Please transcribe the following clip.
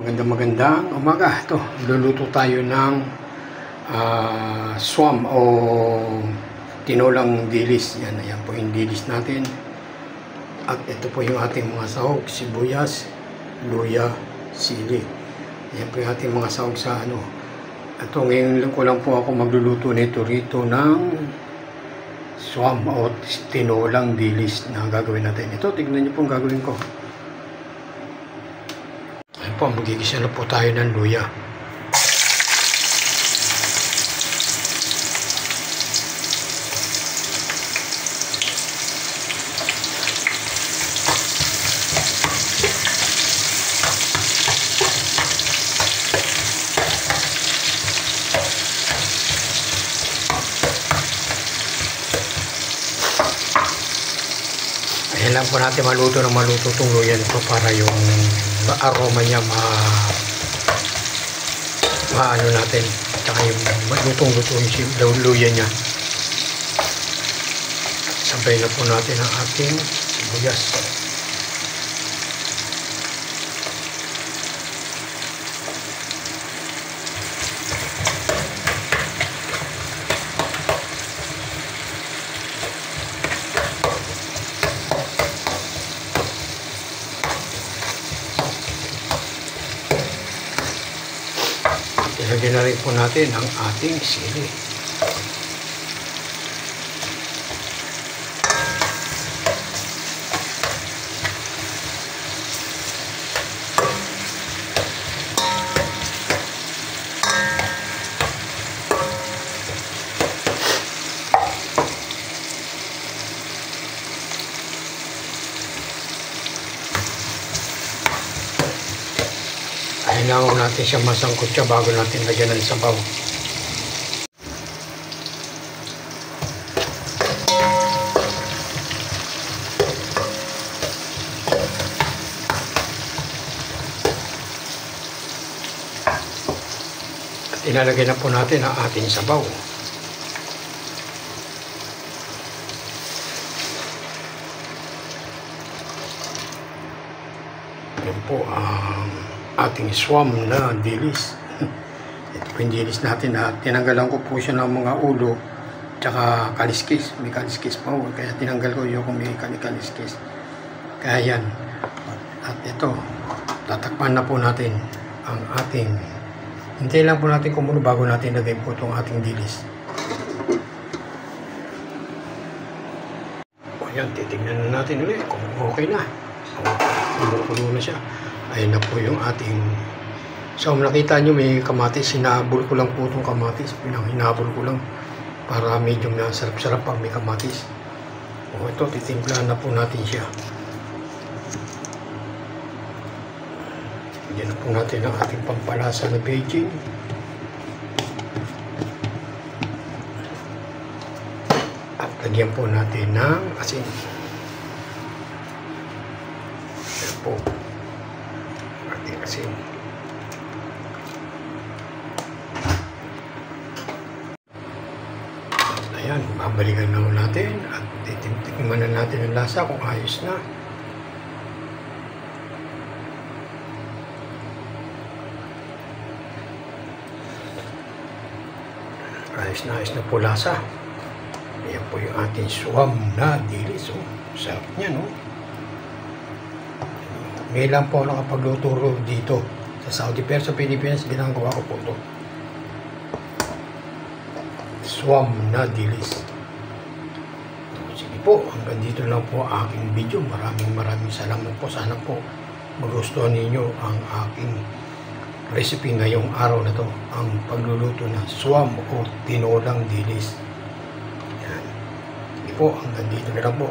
Magandang umaga. Ito, luluto tayo ng swam o tinolang dilis. Ayan po yung dilis natin. At ito po yung ating mga sahog, sibuyas, luya, sili. Ayan po yung ating mga sahog sa ano. Ito, ngayon ko lang po ako magluluto nito rito ng swam o tinolang dilis na gagawin natin. Ito, tignan niyo po ang gagawin ko. Ayan po, magigisa na po tayo ng luya. Ayan lang po natin maluto itong luya nito para yung aroma niya maano natin, tsaka yung lutong-luto yung luya niya. Sabay na po natin ang ating sibuyas. Ilagyan na rin po natin ang ating sili. Kailangan natin siya masangkot siya bago natin lagyan ng sabaw. At ilalagay na po natin ang ating sabaw. Yan po ang ating swam na dilis. Ito po yung dilis natin na tinanggalan ko po siya ng mga ulo tsaka kaliskis. May kaliskis pa po, kaya tinanggal ko yung may kaliskis. Kaya yan. At ito, tatakpan na po natin ang ating, hintayin lang po natin kumulo bago natin lagay po itong ating dilis. O yan, titignan na natin ulit kung okay na. Kumulo na siya. Ayun na po yung ating, so nakita nyo may kamatis, hinabol ko lang po itong kamatis, hinabol ko lang para medyo na sarap-sarap pag may kamatis. O ito, titimplahan na po natin siya. Bigyan na po natin ang ating pampalasa na Beijing. At lagyan po natin ng asin. Ayan po. Asin. Ayan, babalikan na natin at titikman na natin ang lasa kung ayos na. Ayos na po lasa. Ayan po yung ating swam na dilis. Oh, sarap niya, no? May lang po nakapagluto dito sa Saudi, pero sa Pilipinas ginagawa ko po ito. Swam na dilis. Sige po, hanggang dito lang po aking video. Maraming salamat po. Sana po magustuhan ninyo ang aking recipe ngayong araw na to, ang pagluluto ng swam o tinolang dilis. Yan. Sige po, hanggang dito na lang po.